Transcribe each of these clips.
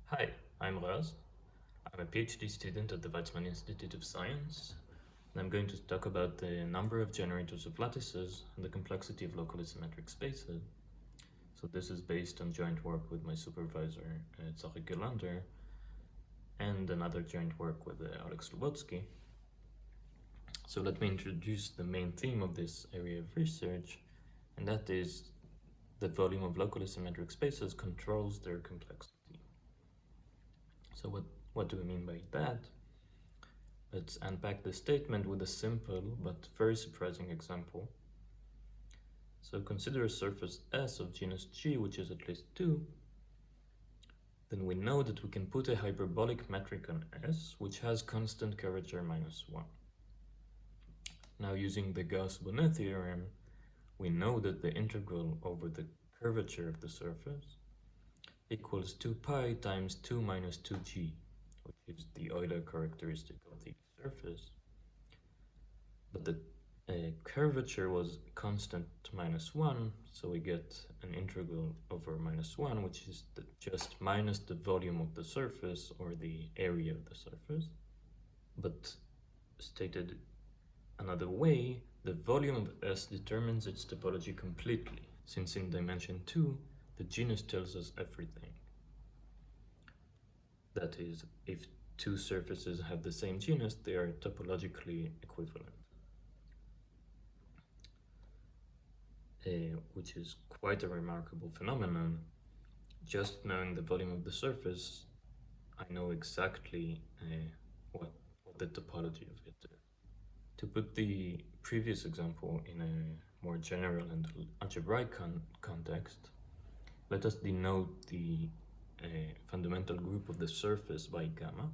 Hi, I'm Raz. I'm a PhD student at the Weizmann Institute of Science, and I'm going to talk about the number of generators of lattices and the complexity of locally symmetric spaces. So this is based on joint work with my supervisor, Tsachik Gelander, and another joint work with Alex Lubotzky. So let me introduce the main theme of this area of research, and that is the volume of locally symmetric spaces controls their complexity. So what do we mean by that? Let's unpack the statement with a simple but very surprising example. So consider a surface S of genus G, which is at least 2. Then we know that we can put a hyperbolic metric on S, which has constant curvature -1. Now, using the Gauss-Bonnet theorem, we know that the integral over the curvature of the surface equals 2 pi times 2 minus 2g, which is the Euler characteristic of the surface. But the curvature was constant -1, so we get an integral over -1, which is just minus the volume of the surface, or the area of the surface. But stated another way, the volume of S determines its topology completely, since in dimension 2, the genus tells us everything. That is, if two surfaces have the same genus, they are topologically equivalent. Which is quite a remarkable phenomenon. Just knowing the volume of the surface, I know exactly what the topology of it is. To put the previous example in a more general and algebraic context, let us denote the fundamental group of the surface by gamma.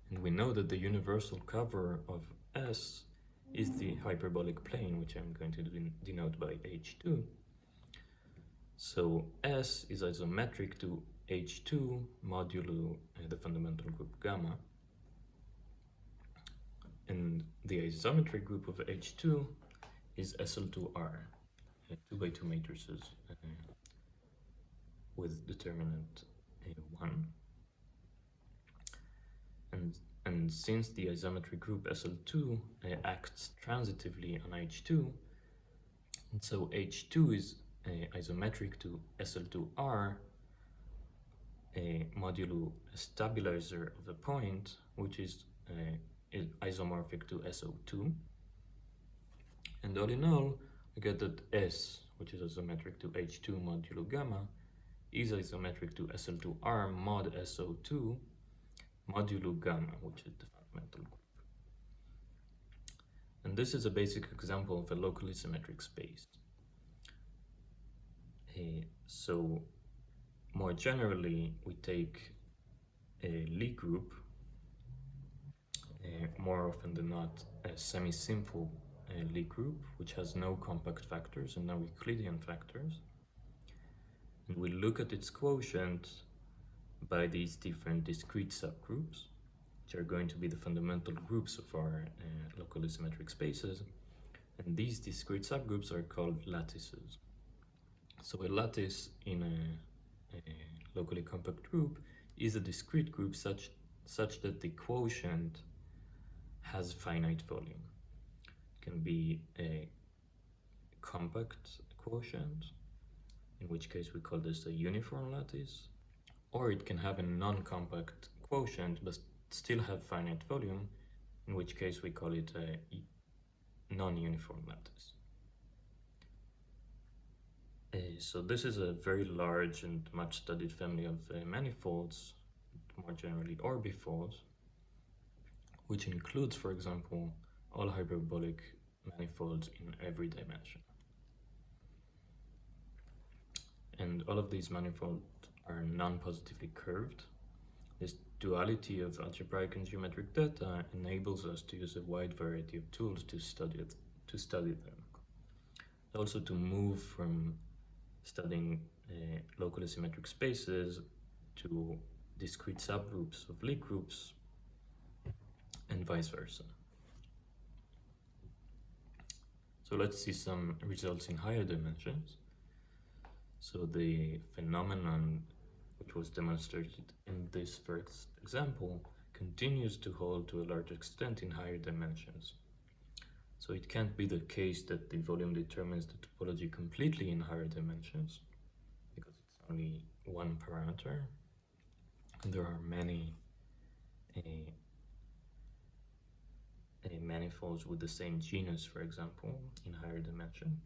And we know that the universal cover of S is the hyperbolic plane, which I'm going to denote by H2. So S is isometric to H2 modulo the fundamental group gamma. And the isometric group of H2 is SL2R, 2 by 2 matrices with determinant 1. And since the isometric group SL2 acts transitively on H2, and so H2 is isometric to SL2R, modulo a stabilizer of the point, which is isomorphic to SO2. And all in all, we get that S, which is isometric to H2 modulo gamma, is isometric to SL2R mod SO2 modulo gamma, which is the fundamental group. And this is a basic example of a locally symmetric space. So more generally, we take a Lie group, more often than not a semi-simple Lie group, which has no compact factors and no Euclidean factors. And we look at its quotient by these different discrete subgroups, which are going to be the fundamental groups of our locally symmetric spaces. And these discrete subgroups are called lattices. So a lattice in a locally compact group is a discrete group such that the quotient has finite volume. It can be a compact quotient, in which case we call this a uniform lattice, or it can have a non-compact quotient but still have finite volume, in which case we call it a non-uniform lattice. So this is a very large and much studied family of manifolds, more generally orbifolds, which includes, for example, all hyperbolic manifolds in every dimension. And all of these manifolds are non-positively curved. This duality of algebraic and geometric data enables us to use a wide variety of tools to study them. Also to move from studying locally symmetric spaces to discrete subgroups of Lie groups, and vice versa. So let's see some results in higher dimensions. So the phenomenon which was demonstrated in this first example, continues to hold to a large extent in higher dimensions. So it can't be the case that the volume determines the topology completely in higher dimensions, because it's only one parameter. And there are many manifolds with the same genus, for example, in higher dimension.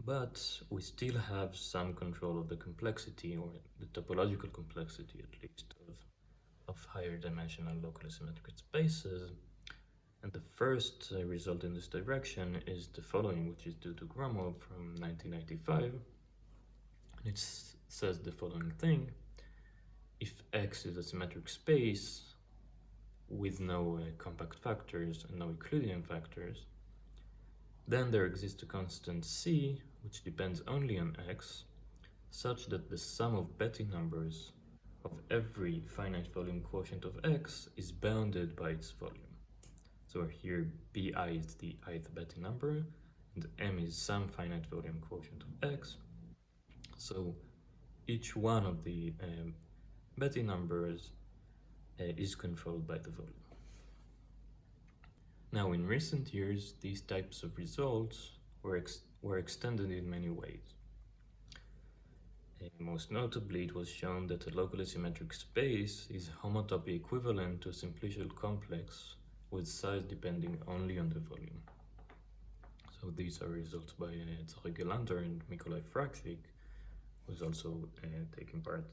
But we still have some control of the complexity, or the topological complexity at least, of higher dimensional locally symmetric spaces. And the first result in this direction is the following, which is due to Gromov from 1995. It says the following thing: if X is a symmetric space with no compact factors and no Euclidean factors, then there exists a constant C, which depends only on X, such that the sum of Betti numbers of every finite volume quotient of X is bounded by its volume. So here Bi is the ith Betti number, and M is some finite volume quotient of X. So each one of the Betti numbers is controlled by the volume. Now, in recent years, these types of results were extended in many ways. Most notably, it was shown that a locally symmetric space is homotopy equivalent to a simplicial complex with size depending only on the volume. So these are results by Tsachik Gelander and Mikolai Frakzik, who is also taking part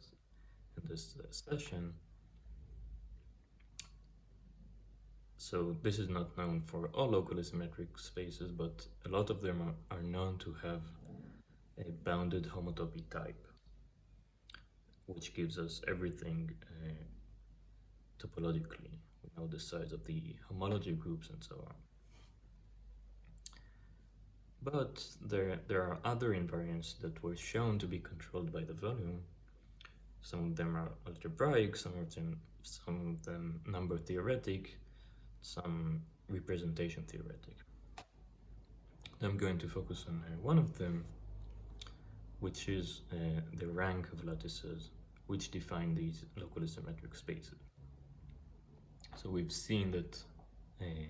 in this session. So this is not known for all locally symmetric spaces, but a lot of them are known to have a bounded homotopy type, which gives us everything topologically. We know the size of the homology groups and so on. But there are other invariants that were shown to be controlled by the volume. Some of them are algebraic, some of them number theoretic, some representation theoretic. I'm going to focus on one of them, which is the rank of lattices, which define these locally symmetric spaces. So we've seen that a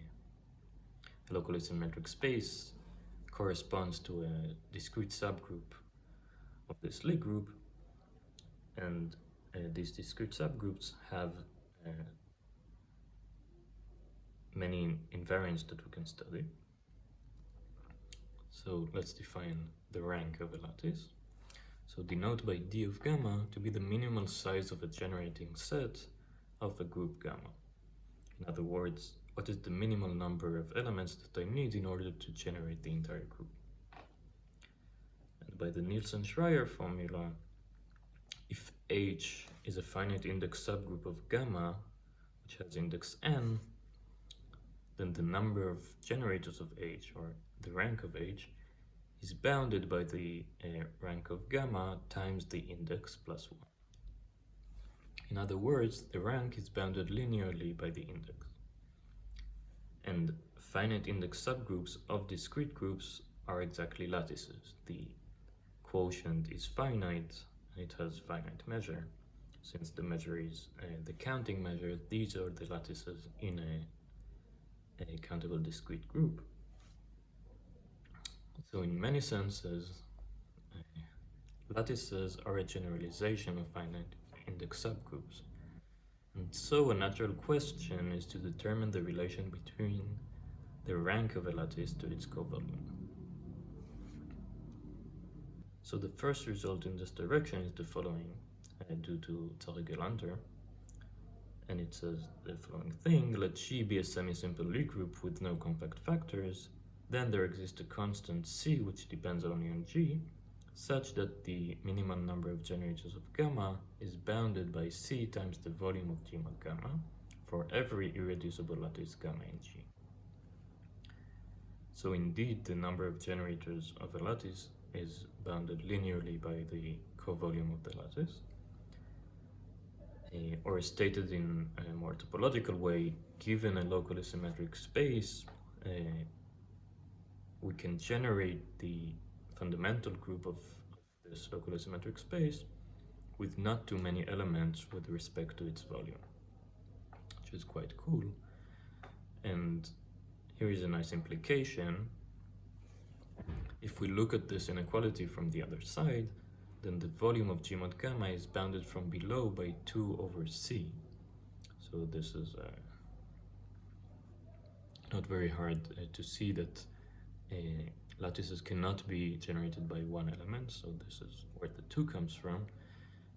locally symmetric space corresponds to a discrete subgroup of this Lie group, and these discrete subgroups have many invariants that we can study. So let's define the rank of a lattice. So denote by d of gamma to be the minimal size of a generating set of a group gamma. In other words, what is the minimal number of elements that I need in order to generate the entire group? And by the Nielsen-Schreier formula, if H is a finite index subgroup of gamma, which has index n, then the number of generators of H, or the rank of H, is bounded by the rank of gamma times the index plus 1. In other words, the rank is bounded linearly by the index. And finite index subgroups of discrete groups are exactly lattices. The quotient is finite, and it has finite measure. Since the measure is the counting measure, these are the lattices in a countable discrete group. So in many senses, lattices are a generalization of finite index subgroups. And so a natural question is to determine the relation between the rank of a lattice to its covolume. So the first result in this direction is the following, due to Tsachik Gelander. And it says the following thing: let G be a semi-simple Lie group with no compact factors, then there exists a constant C which depends only on G, such that the minimum number of generators of gamma is bounded by C times the volume of G mod gamma for every irreducible lattice gamma in G. So indeed, the number of generators of a lattice is bounded linearly by the covolume of the lattice. Or stated in a more topological way, given a locally symmetric space, we can generate the fundamental group of this locally symmetric space with not too many elements with respect to its volume, which is quite cool. And here is a nice implication. If we look at this inequality from the other side, then the volume of G mod gamma is bounded from below by 2 over C. So this is not very hard to see that lattices cannot be generated by one element, so this is where the 2 comes from.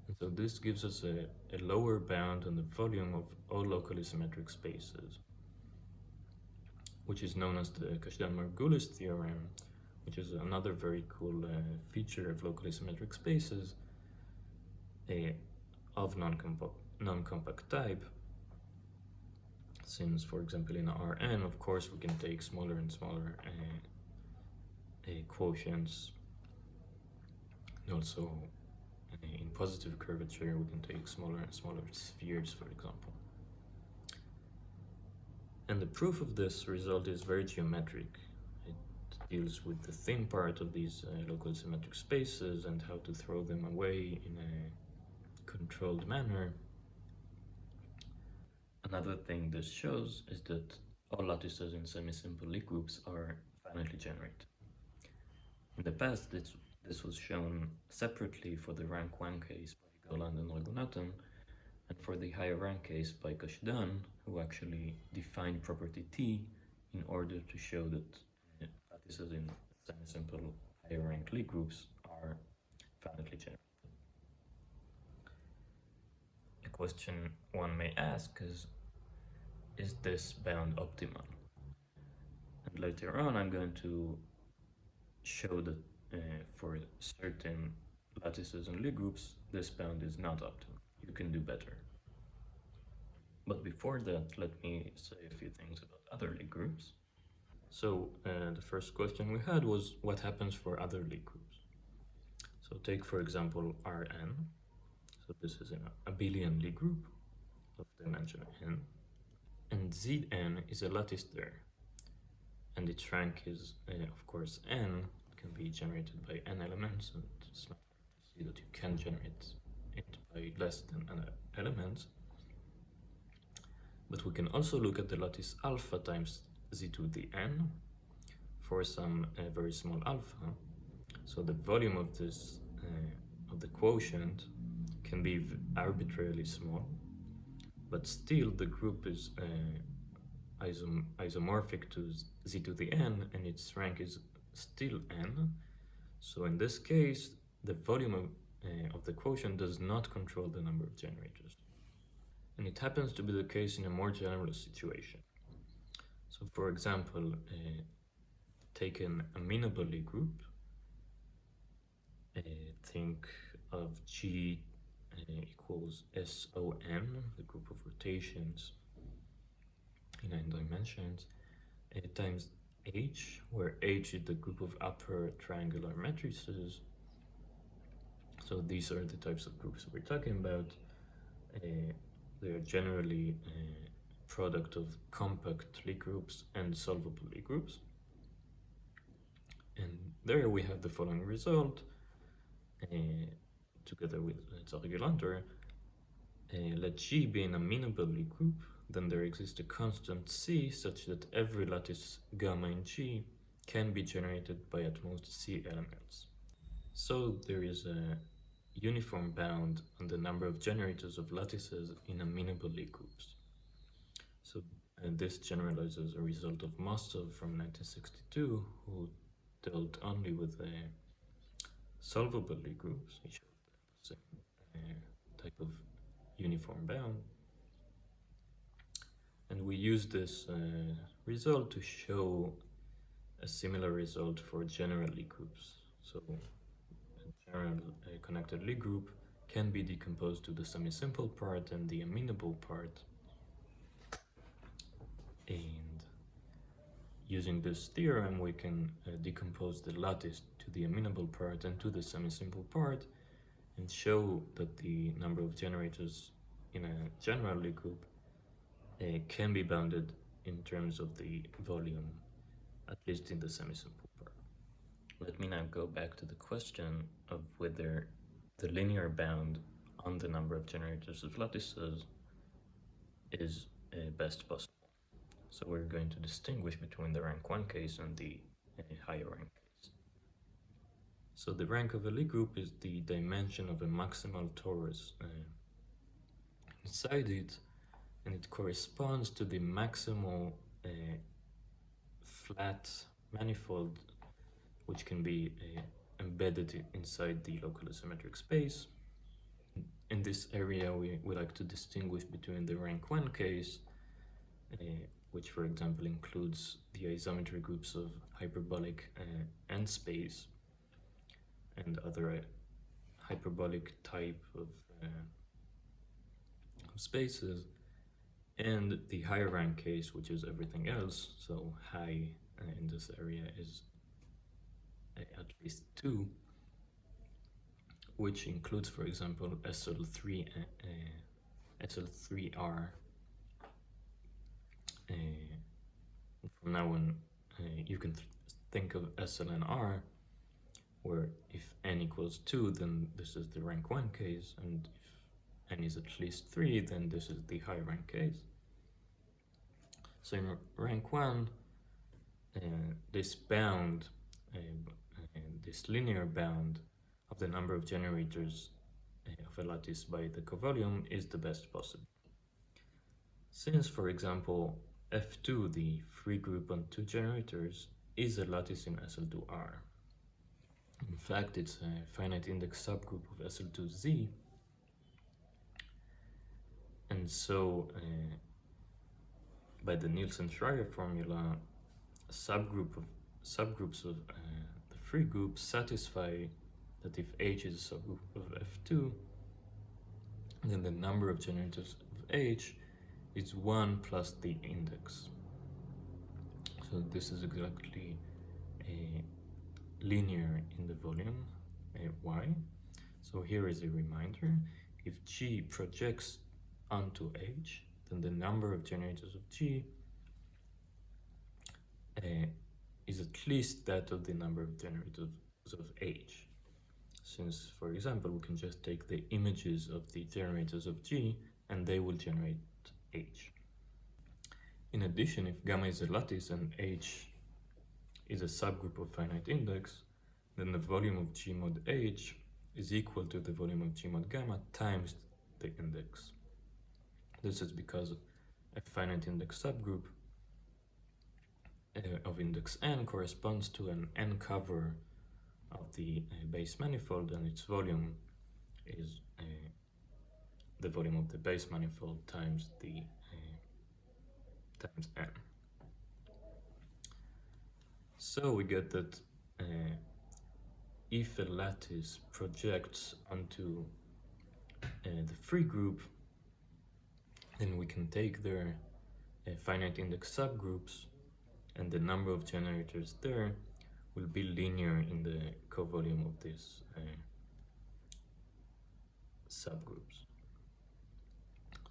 And so this gives us a lower bound on the volume of all locally symmetric spaces, which is known as the Kashdan-Margulis theorem, which is another very cool feature of locally symmetric spaces of non-compact type. Since, for example, in Rn, of course, we can take smaller and smaller quotients, and also in positive curvature, we can take smaller and smaller spheres, for example. And the proof of this result is very geometric. It deals with the thin part of these local symmetric spaces and how to throw them away in a controlled manner. Another thing this shows is that all lattices in semi-simple Lie groups are finitely generated. In the past, this was shown separately for the rank 1 case by Garland and Raghunathan, and for the higher rank case by Kashdan, who actually defined property T in order to show that lattices in semi-simple higher rank Lie groups are finitely generated. A question one may ask is this bound optimal? And later on I'm going to show that for certain lattices and Lie groups, this bound is not optimal. You can do better. But before that, let me say a few things about other Lie groups. So the first question we had was, what happens for other Lie groups? So take, for example, Rn. So this is an abelian Lie group of dimension n. And Zn is a lattice there. And its rank is, of course, n. It can be generated by n elements, and it's not hard to see that you can generate it by less than n elements. But we can also look at the lattice alpha times z to the n for some very small alpha. So the volume of this of the quotient can be arbitrarily small, but still the group is isomorphic to z to the n, and its rank is still n. So in this case, the volume of the quotient does not control the number of generators. And it happens to be the case in a more general situation. So for example, take an amenable Lie group. Think of G equals SON, the group of rotations in n dimensions, times H, where H is the group of upper triangular matrices. So these are the types of groups we're talking about. They are generally a product of compact Lie groups and solvable Lie groups. And there we have the following result, together with Tsachik Gelander. Let G be an amenable Lie group, then there exists a constant C such that every lattice gamma in G can be generated by at most C elements. So there is a uniform bound on the number of generators of lattices in amenable Lie groups. So this generalizes a result of Mostov from 1962, who dealt only with solvable Lie groups. He showed the same type of uniform bound. And we use this result to show a similar result for general Lie groups. So a general connected Lie group can be decomposed to the semi-simple part and the amenable part. And using this theorem, we can decompose the lattice to the amenable part and to the semi-simple part, and show that the number of generators in a general Lie group can be bounded in terms of the volume, at least in the semi-simple part. Let me now go back to the question of whether the linear bound on the number of generators of lattices is best possible. So we're going to distinguish between the rank 1 case and the higher rank case. So the rank of a Lie group is the dimension of a maximal torus inside it, and it corresponds to the maximal flat manifold, which can be embedded inside the locally symmetric space. In this area, we like to distinguish between the rank 1 case, which for example includes the isometry groups of hyperbolic end space and other hyperbolic type of spaces, and the higher rank case, which is everything else. So high in this area is at least 2, which includes, for example, SL3, SL3R. From now on, you can think of SL and R, where if n equals 2, then this is the rank 1 case, and if n is at least 3, then this is the high rank case. So in rank 1, this bound, this linear bound of the number of generators of a lattice by the covolume is the best possible. Since, for example, F2, the free group on 2 generators, is a lattice in SL2R. In fact, it's a finite index subgroup of SL2Z, and so by the Nielsen-Schreier formula, subgroups of the free group satisfy that if H is a subgroup of F2, then the number of generators of H is 1 plus the index. So this is exactly linear in the volume Y. So here is a reminder: if G projects onto H, then the number of generators of G is at least that of the number of generators of H. Since, for example, we can just take the images of the generators of G and they will generate H. In addition, if gamma is a lattice and H is a subgroup of finite index, then the volume of G mod H is equal to the volume of G mod gamma times the index. This is because a finite index subgroup of index n corresponds to an n cover of the base manifold, and its volume is the volume of the base manifold times the times n. So we get that if a lattice projects onto the free group, then we can take their finite index subgroups, and the number of generators there will be linear in the covolume of these subgroups.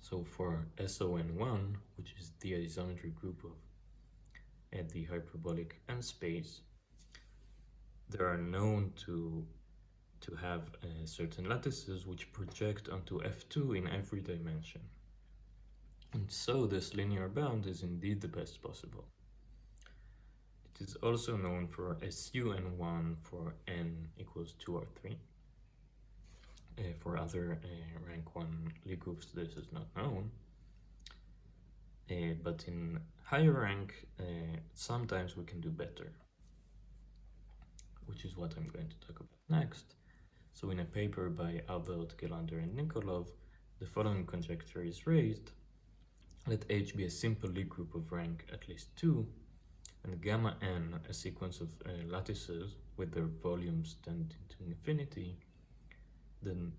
So for SON1, which is the isometry group of the hyperbolic end space, there are known to have certain lattices which project onto F2 in every dimension. And so this linear bound is indeed the best possible. It is also known for SUN1 for n equals 2 or 3. For other rank 1 Lie groups, this is not known. But in higher rank, sometimes we can do better, which is what I'm going to talk about next. So in a paper by Albert, Gelander, and Nikolov, the following conjecture is raised: let H be a simple Lie group of rank at least 2, and gamma n a sequence of lattices with their volumes tending to infinity, then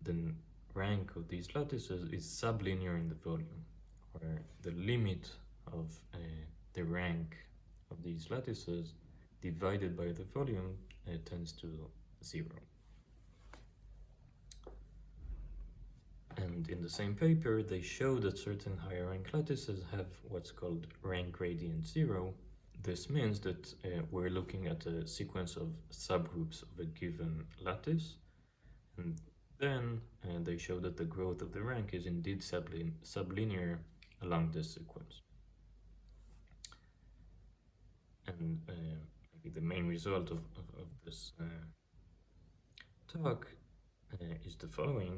the rank of these lattices is sublinear in the volume, where the limit of the rank of these lattices divided by the volume tends to 0. And in the same paper, they show that certain higher rank lattices have what's called rank gradient 0. This means that we're looking at a sequence of subgroups of a given lattice, and then they show that the growth of the rank is indeed sublinear along this sequence. And maybe the main result of this talk is the following.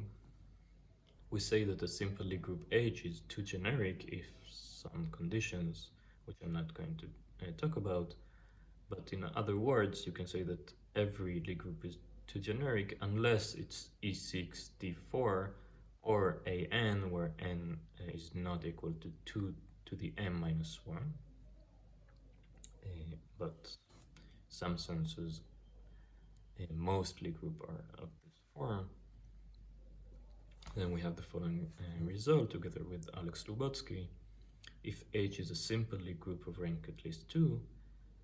We say that a simple Lie group H is too generic if some conditions, which I'm not going to talk about, but in other words, you can say that every Lie group is too generic unless it's E6, D4, or AN, where n is not equal to 2 to the m minus 1. But some senses, most Lie group are of this form. Then we have the following result together with Alex Lubotzky. If H is a simple Lie group of rank at least 2,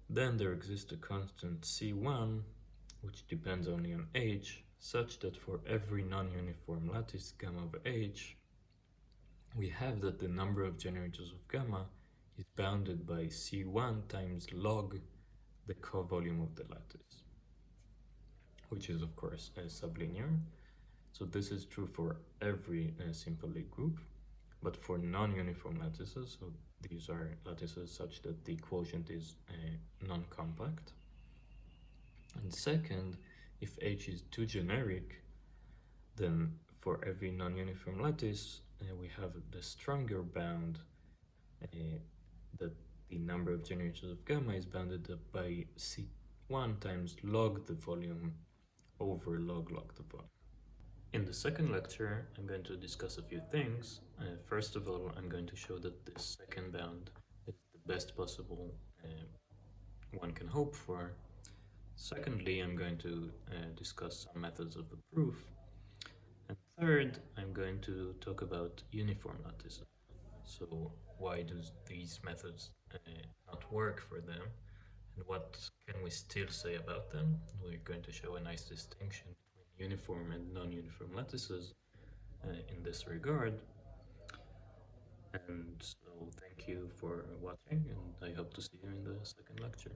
then there exists a constant C1, which depends only on H, such that for every non-uniform lattice gamma of H, we have that the number of generators of gamma is bounded by C1 times log the covolume of the lattice, which is of course sublinear. So this is true for every simple Lie group, but for non-uniform lattices, so these are lattices such that the quotient is non-compact. And second, if H is too generic, then for every non-uniform lattice, we have the stronger bound that the number of generators of gamma is bounded by C1 times log the volume over log the volume. In the second lecture, I'm going to discuss a few things. First of all, I'm going to show that this second bound is the best possible one can hope for. Secondly, I'm going to discuss some methods of the proof. And third, I'm going to talk about uniform lattices. So why do these methods not work for them? And what can we still say about them? We're going to show a nice distinction between uniform and non-uniform lattices in this regard. And so thank you for watching, and I hope to see you in the second lecture.